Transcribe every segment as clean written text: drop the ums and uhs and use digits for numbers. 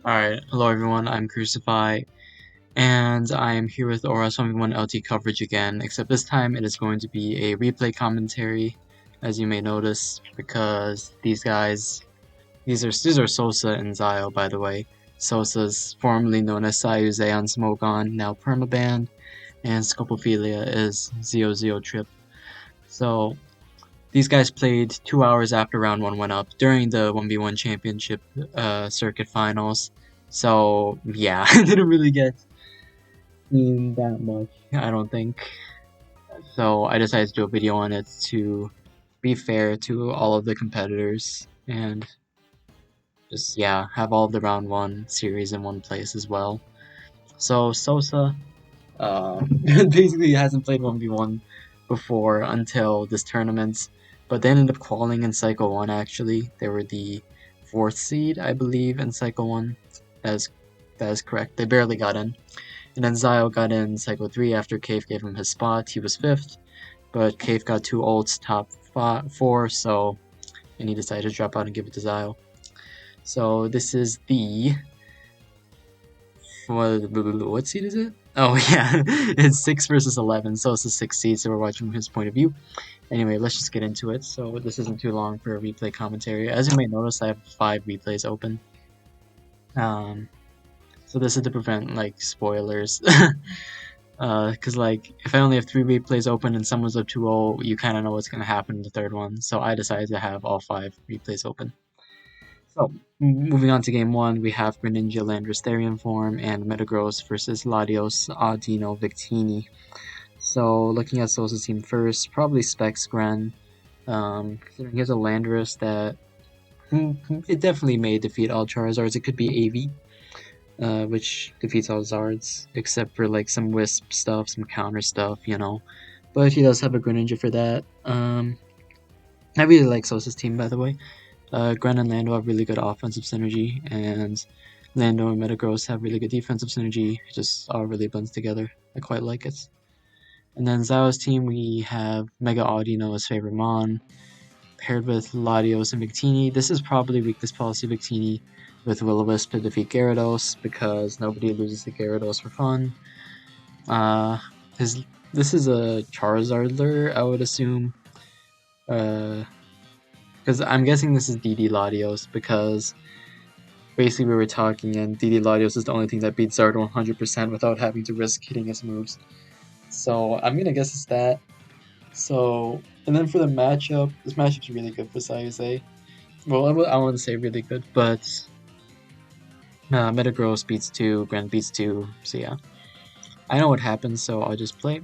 Alright, hello everyone, I'm Crucify, and I am here with ORAS 1v1 LT coverage again, except this time it is going to be a replay commentary, as you may notice, because these are Sosa and Zio, by the way. Sosa's formerly known as Sayuze on Smogon, now permabanned, and Scopophilia is zioziotrip. So, these guys played 2 hours after round 1 went up during the 1v1 championship circuit finals. So, yeah, I didn't really get seen that much, I don't think. So, I decided to do a video on it to be fair to all of the competitors and just, yeah, have all of the round 1 series in one place as well. So, Sosa basically hasn't played 1v1 before until this tournament, but they ended up qualing in Cycle 1 actually. They were the 4th seed, I believe, in Cycle 1. That is correct. They barely got in. And then Zio got in Cycle 3 after Cave gave him his spot. He was 5th, but Cave got 2 ults top 4, and he decided to drop out and give it to Zio. So this is the... What seed is it? Oh yeah, it's 6 versus 11, so it's a 6 seed, so we're watching from his point of view. Anyway, let's just get into it. So this isn't too long for a replay commentary. As you may notice, I have 5 replays open. So this is to prevent like spoilers. Cause like if I only have 3 replays open and someone's up 2-0, you kind of know what's gonna happen in the third one. So I decided to have all 5 replays open. So, moving on to game 1, we have Greninja Landorus Therian form and Metagross versus Latios Audino Victini. So, looking at Sosa's team first, probably Specs Gren. Considering he has a Landorus that it definitely may defeat all Charizards. It could be AV, which defeats all Zards, except for like some Wisp stuff, some counter stuff, you know. But he does have a Greninja for that. I really like Sosa's team, by the way. Gren and Lando have really good offensive synergy, and Lando and Metagross have really good defensive synergy. It just all really blends together. I quite like it. And then Zio's team, we have Mega Audino as favorite Mon, paired with Latios and Victini. This is probably weakness policy Victini with Will-O-Wisp to defeat Gyarados, because nobody loses to Gyarados for fun. This is a Charizardler, I would assume. Because I'm guessing this is DD Latios, because basically we were talking, and DD Latios is the only thing that beats Zard 100% without having to risk hitting his moves. So I'm gonna guess it's that. So, and then for the matchup, this matchup's really good for Sayuze. Well, I wouldn't say really good, but Metagross beats 2, Gren beats 2, so yeah. I know what happens, so I'll just play.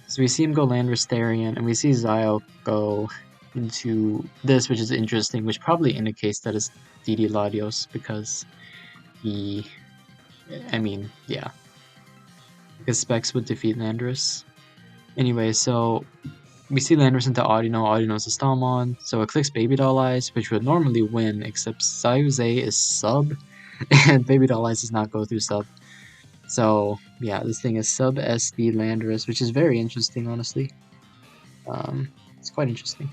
So we see him go Landorus Therian, and we see Zio go into this, which is interesting, which probably indicates that it's DD Latios, because yeah. Because Specs would defeat Landorus. Anyway, so we see Landorus into Audino. Audino's a Stalmon, so it clicks Baby Doll Eyes, which would normally win, except Sayuze is sub, and Baby Doll Eyes does not go through sub. So, yeah, this thing is sub SD Landorus, which is very interesting, honestly. It's quite interesting.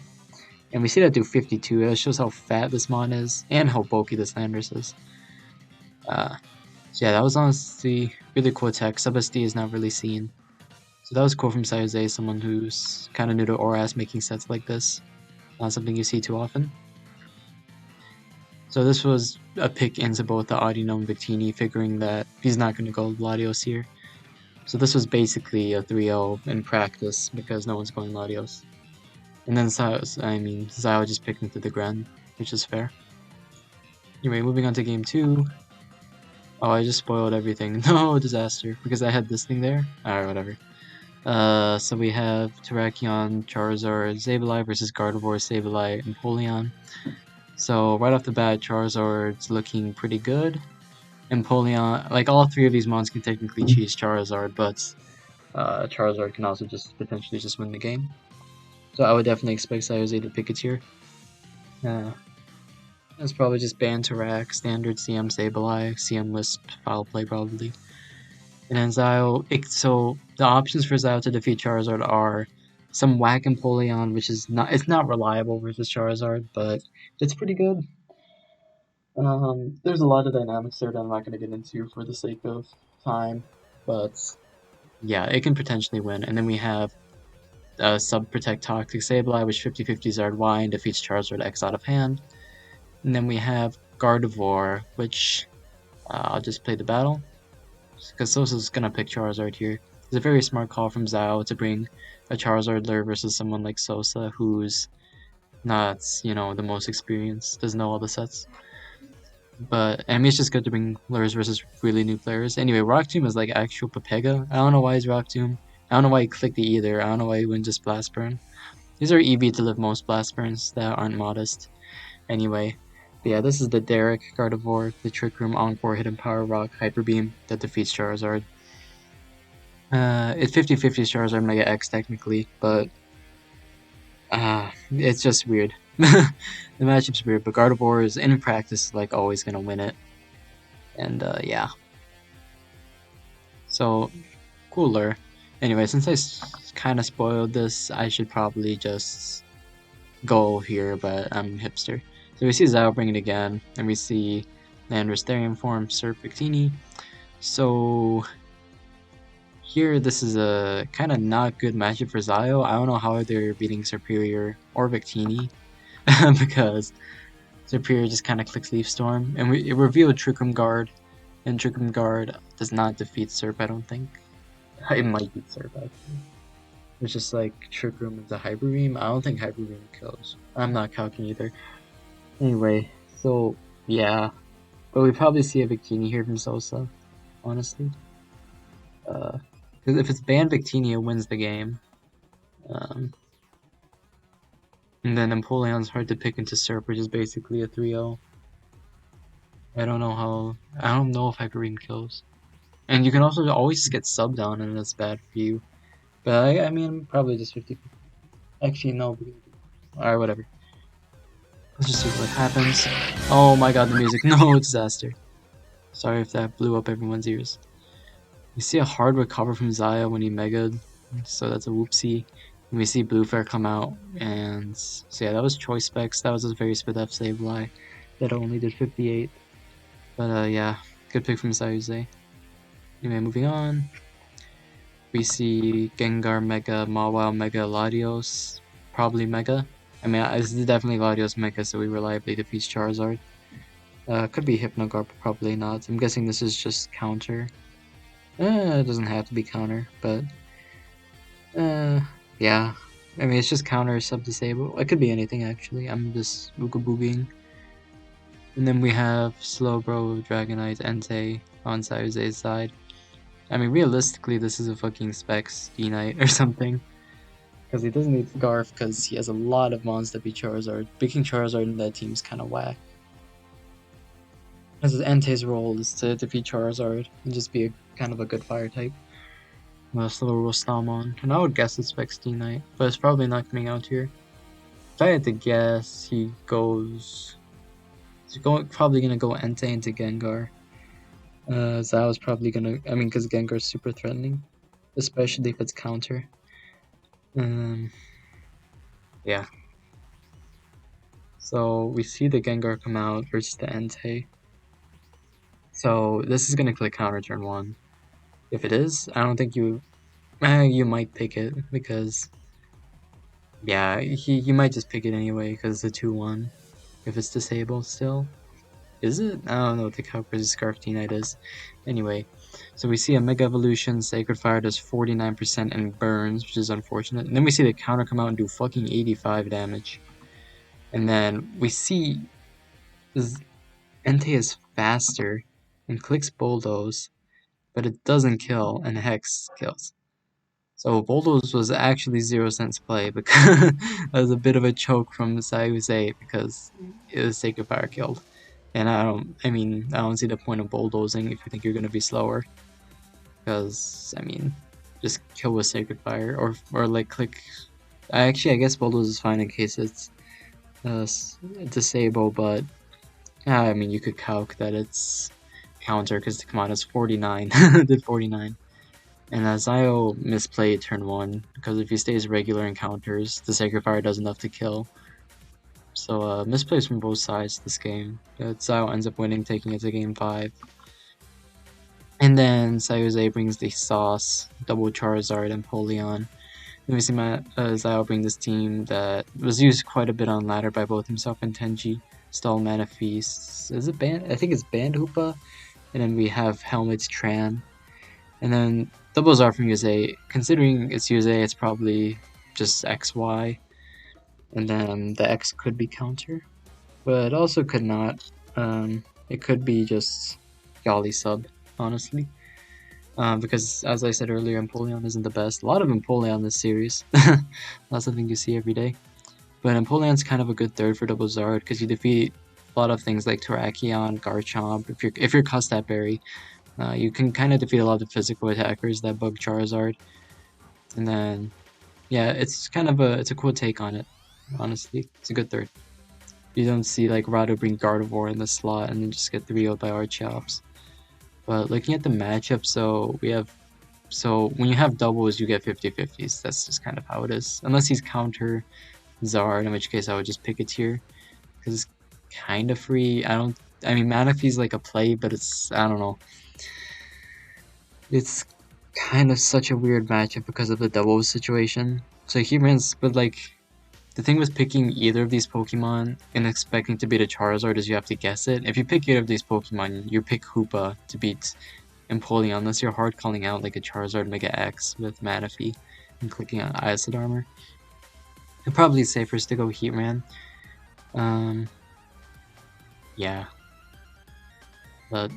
And we see that do 52. That shows how fat this Mon is, and how bulky this Landorus is. So yeah, that was honestly really cool tech. Sub SD is not really seen. So that was cool from Sayuze, someone who's kind of new to ORAS, making sets like this. Not something you see too often. So this was a pick into both the Audino and Victini, figuring that he's not going to go Latios here. So this was basically a 3-0 in practice, because no one's going Latios. And then Zio just picked into the Gren, which is fair. Anyway, moving on to game 2. Oh, I just spoiled everything. No, disaster, because I had this thing there. Alright, whatever. So we have Terrakion, Charizard, Sableye versus Gardevoir, Sableye, and Empoleon. So right off the bat, Charizard's looking pretty good. Empoleon, like all 3 of these mons can technically cheese Charizard, but Charizard can also just potentially just win the game. So I would definitely expect Sayuze to pick a tier. That's probably just ban Terrak, standard CM Sableye, CM Wisp, foul play probably. And then Zio, so the options for Zio to defeat Charizard are some whack Empoleon, which is not reliable versus Charizard, but it's pretty good. There's a lot of dynamics there that I'm not going to get into for the sake of time, but yeah, it can potentially win. And then we have Sub Protect Toxic Sableye, which 50/50 Zard Y and defeats Charizard X out of hand. And then we have Gardevoir, which I'll just play the battle, because Sosa's gonna pick Charizard here. It's a very smart call from Zao to bring a Charizard lure versus someone like Sosa, who's not, the most experienced, doesn't know all the sets. But I mean, it's just good to bring lures versus really new players. Anyway, Rock Tomb is like actual Pepega. I don't know why he's Rock Tomb. I don't know why he clicked it either. I don't know why he wouldn't just Blast Burn. These are EV to live most Blast Burns that aren't modest. Anyway, but yeah, this is the Derek, Gardevoir, the Trick Room, Encore, Hidden Power Rock, Hyper Beam that defeats Charizard. It's 50/50 Charizard Mega X technically, but it's just weird. The matchup's weird, but Gardevoir is in practice like always gonna win it. And yeah. So cooler. Anyway, since I kind of spoiled this, I should probably just go here, but I'm hipster. So we see Zao bring it again, and we see Landorus Therian form, Serp Victini. So here, this is a kind of not good matchup for Zio. I don't know how they're beating Superior or Victini, because Superior just kind of clicks Leaf Storm, and it revealed Trick Room Guard, and Trick Room Guard does not defeat Serp, I don't think. It might beat Serp, actually. It's just like Trick Room with the Hyper Beam. I don't think Hyper Beam kills. I'm not calculating either. Anyway, so yeah. But we probably see a Victini here from Sosa, honestly. Because if it's banned Victini, it wins the game. And then Empoleon's hard to pick into Serp, which is basically a 3-0. I don't know if Hyper Beam kills. And you can also always just get subbed on, and that's bad for you. But I mean, probably just 50. Actually, no. Alright, whatever. Let's just see what happens. Oh my god, the music. No, disaster. Sorry if that blew up everyone's ears. We see a hard recover from Zaya when he megaed, so that's a whoopsie. And we see Blue Fair come out, and so yeah, that was Choice Specs. That was a very split F Sableye that only did 58. But yeah, good pick from Sayuze. Anyway, moving on. We see Gengar Mega, Mawile Mega, Latios, probably Mega. I mean, this is definitely Latios Mega, so we reliably defeats Charizard. Could be Hypnoguard, but probably not. I'm guessing this is just counter. It doesn't have to be counter, but yeah. I mean, it's just counter sub disable. It could be anything actually. I'm just ooga boogieing. And then we have Slowbro, Dragonite, Entei on Sayuze's side. I mean, realistically, this is a fucking Specs D-Knight or something. Because he doesn't need Scarf because he has a lot of mons that beat Charizard. Picking Charizard in that team is kind of whack. Because Entei's role is to defeat Charizard and just be kind of a good fire type. Slower will Stalmon. And I would guess it's Specs D-Knight, but it's probably not coming out here. If I had to guess, he goes... He's probably going to go Entei into Gengar. Zao's probably going to... I mean, because Gengar's super threatening. Especially if it's counter. Yeah. So we see the Gengar come out versus the Entei. So this is going to click counter turn 1. If it is, I don't think you might pick it because yeah, you might just pick it anyway because it's a 2-1 if it's disabled still. Is it? I don't know what the Calcrazy Scarf D-Knight is. Anyway, so we see a Mega Evolution, Sacred Fire does 49% and burns, which is unfortunate. And then we see the counter come out and do fucking 85 damage. And then we see Entei is faster and clicks Bulldoze, but it doesn't kill, and Hex kills. So Bulldoze was actually 0 cents play because that was a bit of a choke from Sayuze because it was Sacred Fire killed. And I don't see the point of bulldozing if you think you're gonna be slower. Because I mean, just kill with Sacred Fire or like click. I guess bulldoze is fine in case it's disable, but I mean you could calc that it's counter because the command is 49. Did 49. And Zio misplayed turn 1 because if he stays regular encounters, the Sacred Fire does enough to kill. So misplays from both sides this game. Zio ends up winning, taking it to game 5. And then Sayuze brings the sauce, double Charizard and Polion. Then we see Zio bring this team that was used quite a bit on ladder by both himself and Tenji. Stall Mana Feast. Is it Band? I think it's Band Hoopa. And then we have Helmet's Tran. And then doubles are from Yuze. Considering it's Yuze, it's probably just XY. And then the X could be counter. But it also could not. It could be just Yali sub, honestly. Because as I said earlier, Empoleon isn't the best. A lot of Empoleon in this series. That's something you see every day. But Empoleon's kind of a good third for Double Zard because you defeat a lot of things like Terrakion, Garchomp. If you're Custat Berry, you can kind of defeat a lot of the physical attackers that bug Charizard. And then, yeah, it's kind of it's a cool take on it. Honestly, it's a good third. You don't see like Rado bring Gardevoir in the slot and then just get 3-0'd by Archeops. But looking at the matchup, so when you have doubles, you get 50-50s. That's just kind of how it is. Unless he's counter Zard, in which case I would just pick a tier because it's kind of free. I mean, Manaphy's like a play, but I don't know. It's kind of such a weird matchup because of the doubles situation. So he runs, but like the thing with picking either of these Pokemon and expecting to beat a Charizard is you have to guess it. If you pick either of these Pokemon, you pick Hoopa to beat Empoleon unless you're hard calling out like a Charizard Mega X with Manaphy and clicking on Acid Armor. It'd probably be safer to go Heatran. Yeah. But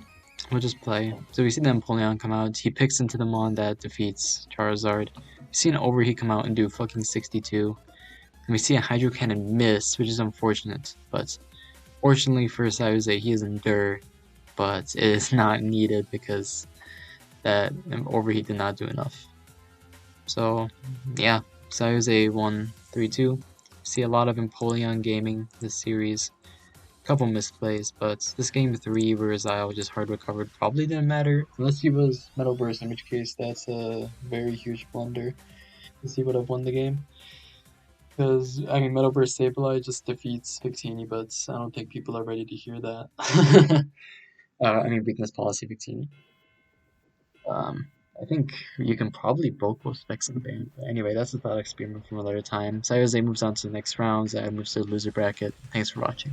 we'll just play. So we see the Empoleon come out. He picks into the Mon that defeats Charizard. We see an Overheat come out and do fucking 62. And we see a Hydro Cannon miss, which is unfortunate. But fortunately for Sayuze, he is Endure. But it is not needed because that Overheat did not do enough. So, yeah. Sayuze won 3-2. See a lot of Empoleon gaming this series. Couple misplays, but this game 3 where Zio just hard recovered probably didn't matter unless he was Metal Burst, in which case that's a very huge blunder because he would have won the game. Because I mean, Metal Burst Sableye just defeats Victini, but I don't think people are ready to hear that. I mean, weakness policy Victini. I think you can probably bulk both specs in band. But anyway, that's a thought experiment from another time. Sayuze moves on to the next rounds. I moves to the loser bracket. Thanks for watching.